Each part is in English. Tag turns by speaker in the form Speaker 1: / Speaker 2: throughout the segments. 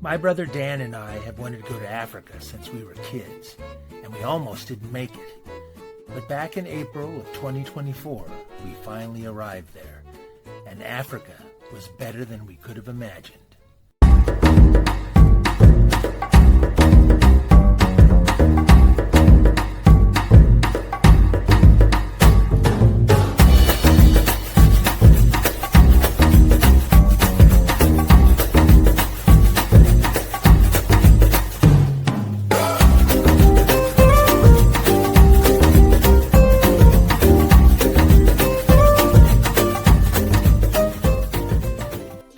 Speaker 1: My brother Dan and I have wanted to go to Africa since we were kids, and we almost didn't make it. But back in April of 2024, we finally arrived there, and Africa was better than we could have imagined.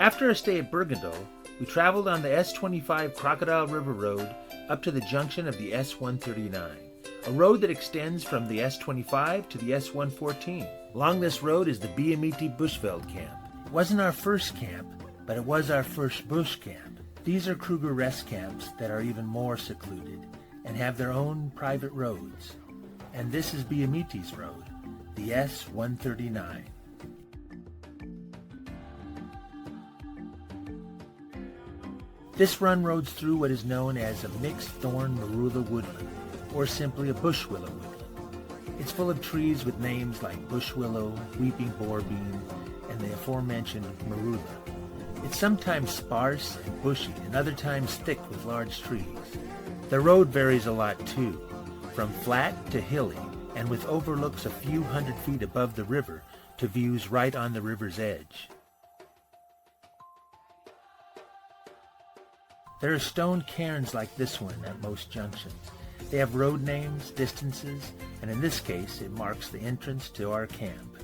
Speaker 1: After a stay at Bergendal, we traveled on the S25 Crocodile River Road up to the junction of the S139, a road that extends from the S25 to the S114. Along this road is the Biyamiti Bushveld Camp. It wasn't our first camp, but it was our first bush camp. These are Kruger rest camps that are even more secluded and have their own private roads. And this is Biyamiti's road, the S139. This run roads through what is known as a mixed thorn marula woodland, or simply a bush willow woodland. It's full of trees with names like bush willow, weeping boarbean, and the aforementioned marula. It's sometimes sparse and bushy, and other times thick with large trees. The road varies a lot too, from flat to hilly, and with overlooks a few hundred feet above the river to views right on the river's edge. There are stone cairns like this one at most junctions. They have road names, distances, and in this case, it marks the entrance to our camp.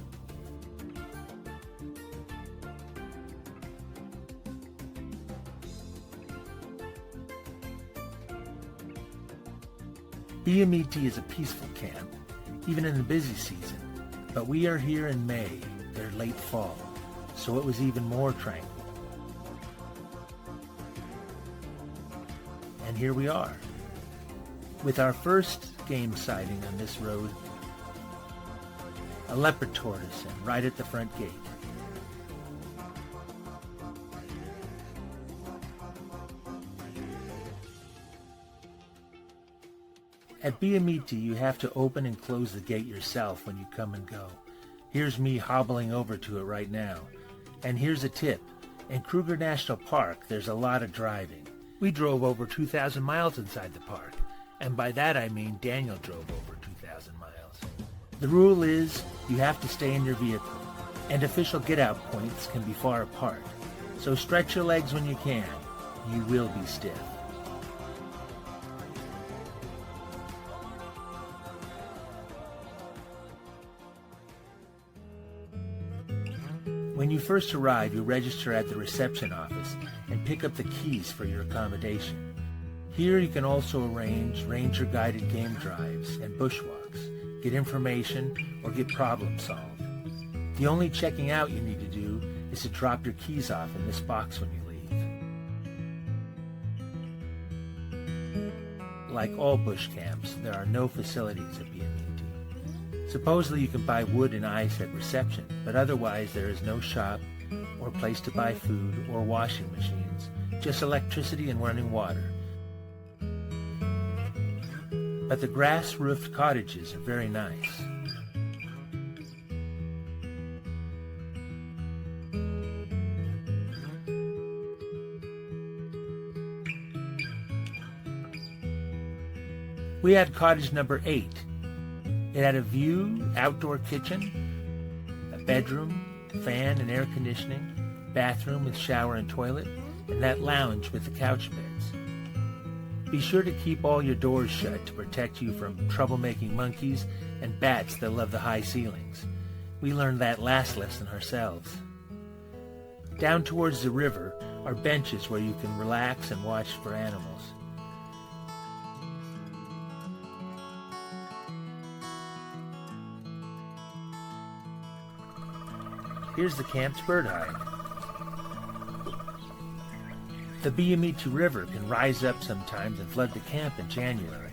Speaker 1: Biyamiti is a peaceful camp, even in the busy season, but we are here in May, their late fall, so it was even more tranquil. And here we are, with our first game sighting on this road, a leopard tortoise, and right at the front gate. At Biyamiti, you have to open and close the gate yourself when you come and go. Here's me hobbling over to it right now. And here's a tip. In Kruger National Park, there's a lot of driving. We drove over 2,000 miles inside the park, and by that I mean Daniel drove over 2,000 miles. The rule is you have to stay in your vehicle, and official get-out points can be far apart, so stretch your legs when you can. You will be stiff. When you first arrive, you register at the reception office and pick up the keys for your accommodation. Here you can also arrange ranger-guided game drives and bushwalks, get information, or get problem solved. The only checking out you need to do is to drop your keys off in this box when you leave. Like all bush camps, there are no facilities at Biyamiti. Supposedly you can buy wood and ice at reception, but otherwise there is no shop or place to buy food or washing machines, just electricity and running water. But the grass-roofed cottages are very nice. We had cottage number 8. It had a view, outdoor kitchen, a bedroom, fan and air conditioning, bathroom with shower and toilet, and that lounge with the couch beds. Be sure to keep all your doors shut to protect you from troublemaking monkeys and bats that love the high ceilings. We learned that last lesson ourselves. Down towards the river are benches where you can relax and watch for animals. Here's the camp's bird hide. The Biyamiti River can rise up sometimes and flood the camp in January,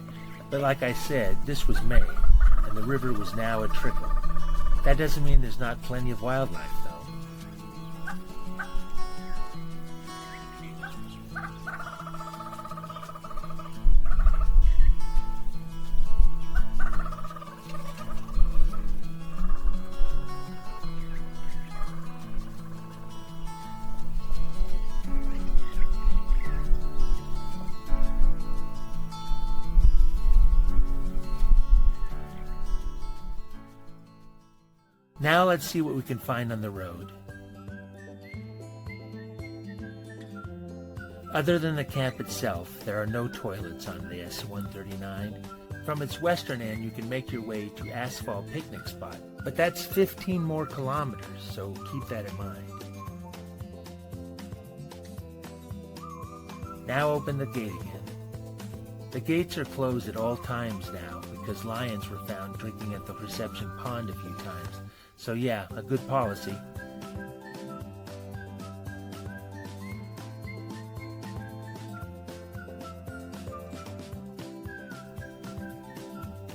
Speaker 1: but like I said, this was May, and the river was now a trickle. That doesn't mean there's not plenty of wildlife, though. Now let's see what we can find on the road. Other than the camp itself, there are no toilets on the S-139. From its western end, you can make your way to Asphalt Picnic Spot, but that's 15 more kilometers, so keep that in mind. Now open the gate again. The gates are closed at all times now because lions were found drinking at the reception pond a few times. So yeah, a good policy.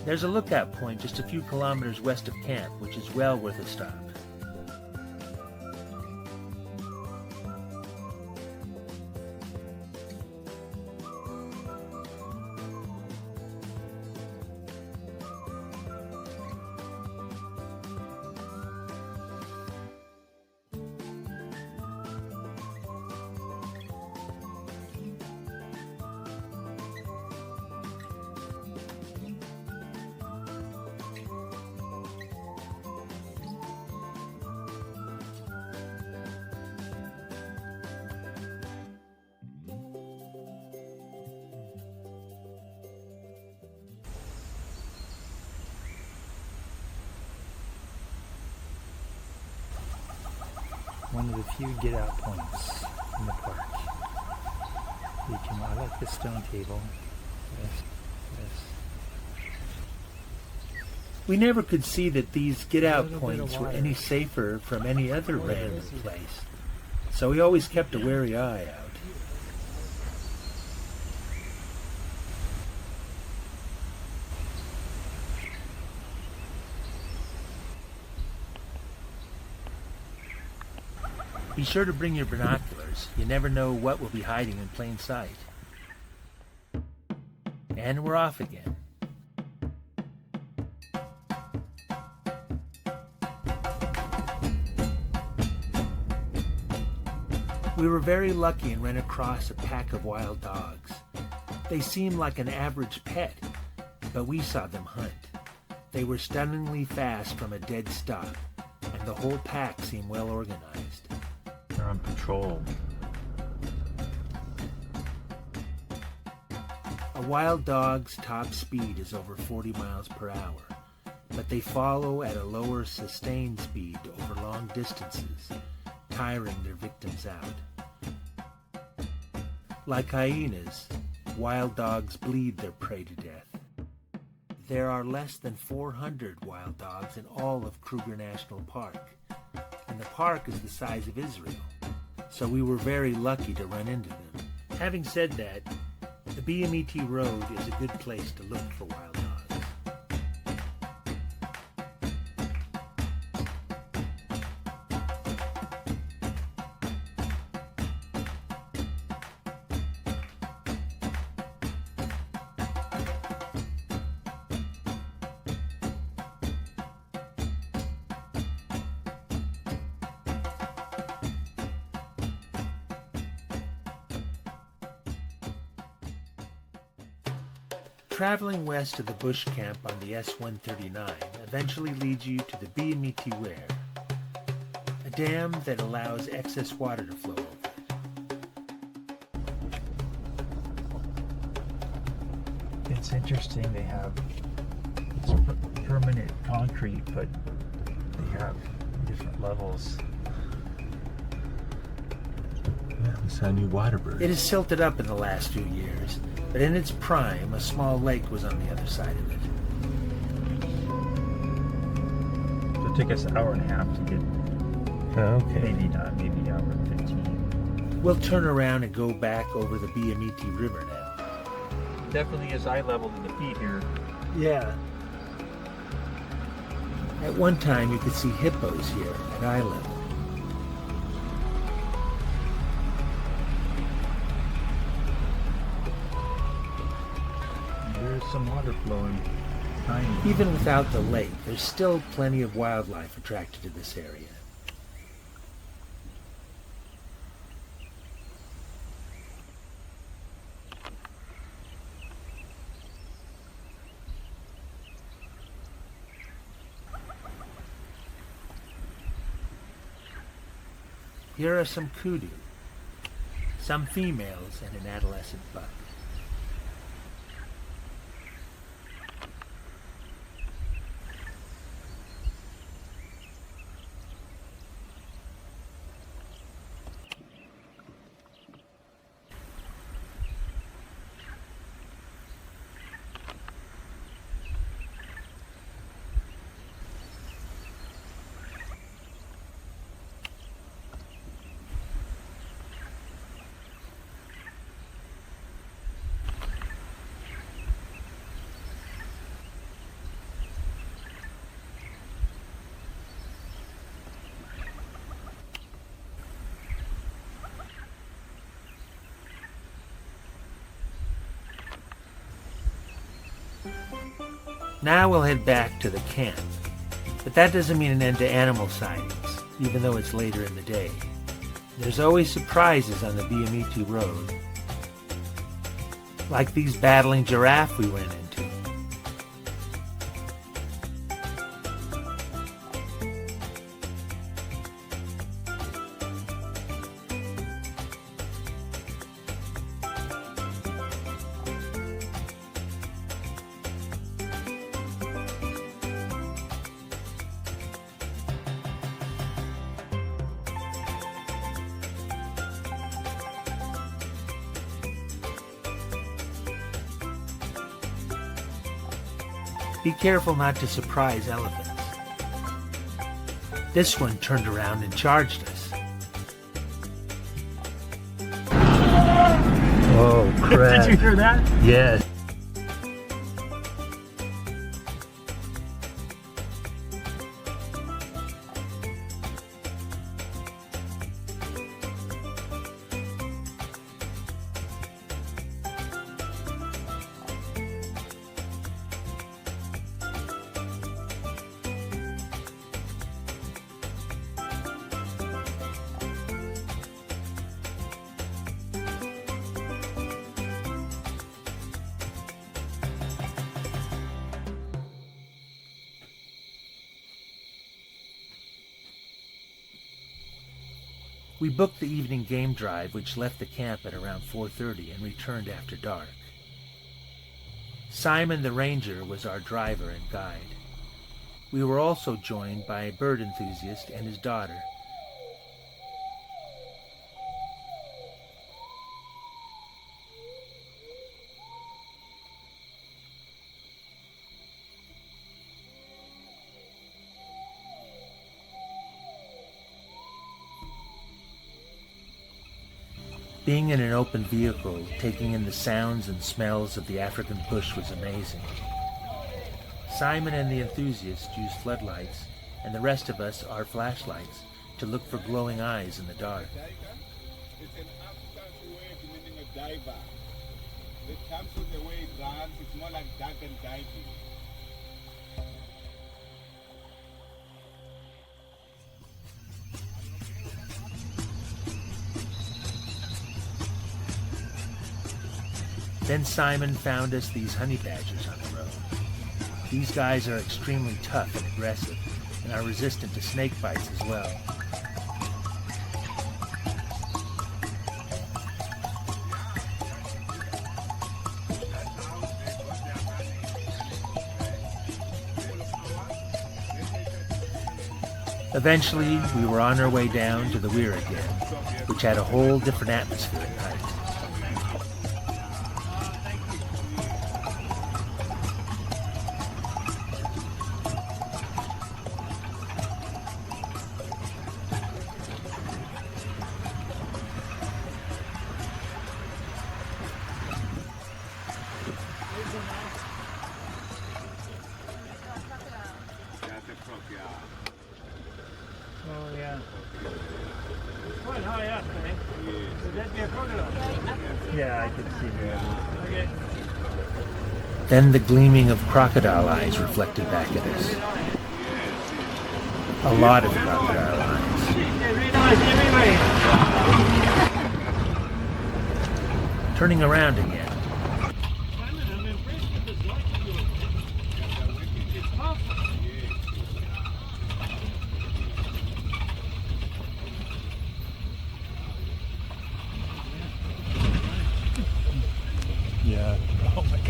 Speaker 1: There's a lookout point just a few kilometers west of camp, which is well worth a stop.
Speaker 2: One of the few get-out points in the park. I like the stone table. Yes.
Speaker 1: We never could see that these get-out points were any safer from any other random place, so we always kept a wary eye out. Be sure to bring your binoculars. You never know what will be hiding in plain sight. And we're off again. We were very lucky and ran across a pack of wild dogs. They seemed like an average pet, but we saw them hunt. They were stunningly fast from a dead stop, and the whole pack seemed well organized.
Speaker 2: They're on patrol.
Speaker 1: A wild dog's top speed is over 40 miles per hour, but they follow at a lower sustained speed over long distances, tiring their victims out. Like hyenas, wild dogs bleed their prey to death. There are less than 400 wild dogs in all of Kruger National Park, and the park is the size of Israel, so we were very lucky to run into them. Having said that, the Biyamiti Road is a good place to look for wild dogs. Traveling west to the bush camp on the S-139 eventually leads you to the Biyamiti Weir, a dam that allows excess water to flow over it.
Speaker 2: It's interesting, they have it's permanent concrete, but they have different levels.
Speaker 3: Yeah, we saw a new water bird.
Speaker 1: It has silted up in the last few years, but in its prime, a small lake was on the other side of it.
Speaker 2: So it took us an hour and a half to get, maybe hour and 15.
Speaker 1: We'll turn around and go back over the Biyamiti River now.
Speaker 2: Definitely is eye level to the feet here.
Speaker 1: Yeah. At one time, you could see hippos here at eye level.
Speaker 2: There's some water flowing. Tiny.
Speaker 1: Even without the lake, there's still plenty of wildlife attracted to this area. Here are some kudu, some females, and an adolescent buck. Now we'll head back to the camp, but that doesn't mean an end to animal sightings, even though it's later in the day. There's always surprises on the Biyamiti Road, like these battling giraffe we ran into. Be careful not to surprise elephants. This one turned around and charged us.
Speaker 2: Oh, crap.
Speaker 3: Did you hear that?
Speaker 2: Yes.
Speaker 1: We booked the evening game drive, which left the camp at around 4:30 and returned after dark. Simon the ranger was our driver and guide. We were also joined by a bird enthusiast and his daughter. Being in an open vehicle, taking in the sounds and smells of the African bush was amazing. Simon and the enthusiast used floodlights, and the rest of us our flashlights, to look for glowing eyes in the dark.
Speaker 4: It's an African word meaning a diver. It comes from the way it runs. It's more like duck and diving.
Speaker 1: Then Simon found us these honey badgers on the road. These guys are extremely tough and aggressive, and are resistant to snake bites as well. Eventually, we were on our way down to the weir again, which had a whole different atmosphere at night.
Speaker 2: Oh, yeah. It's quite high up, eh? Would that be a crocodile? Yeah, I can see that. Okay.
Speaker 1: Then the gleaming of crocodile eyes reflected back at us. A lot of crocodile eyes. Turning around again.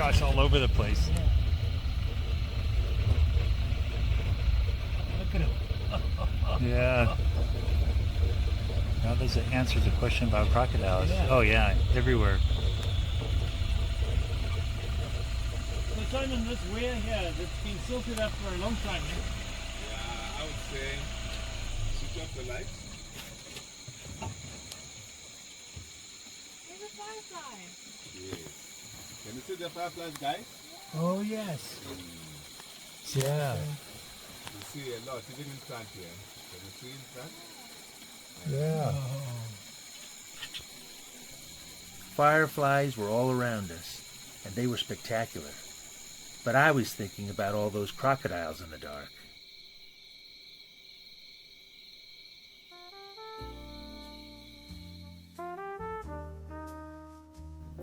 Speaker 2: gosh, all over the place.
Speaker 1: Look at him.
Speaker 2: Yeah. Now there's an answer to the question about crocodiles.
Speaker 1: Yeah.
Speaker 2: Oh yeah, everywhere.
Speaker 1: So Simon, this whale here, that's been silted up for a long time, eh?
Speaker 4: Yeah, I would say switch off the lights.
Speaker 5: There's a firefly.
Speaker 4: Yes. Can you see the fireflies, guys?
Speaker 1: Oh yes.
Speaker 2: Yeah.
Speaker 4: You see a lot, even in front here. Can you see in front?
Speaker 2: Yeah.
Speaker 1: Fireflies were all around us, and they were spectacular. But I was thinking about all those crocodiles in the dark.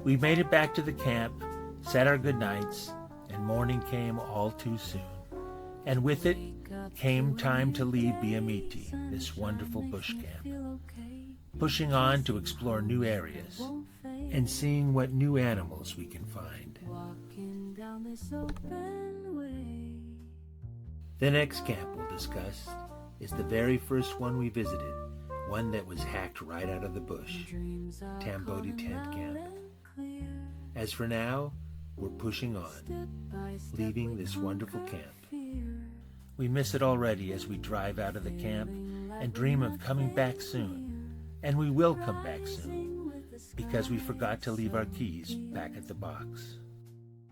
Speaker 1: We made it back to the camp, said our goodnights, and morning came all too soon. And with it came time to leave Biyamiti, this wonderful bush camp, pushing on to explore new areas and seeing what new animals we can find. The next camp we'll discuss is the very first one we visited, one that was hacked right out of the bush, Biyamiti Camp. As for now, we're pushing on, leaving this wonderful camp. We miss it already as we drive out of the camp and dream of coming back soon. And we will come back soon, because we forgot to leave our keys back at the box.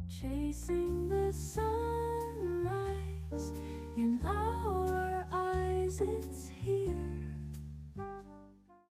Speaker 6: Chasing the sunrise in our eyes, it's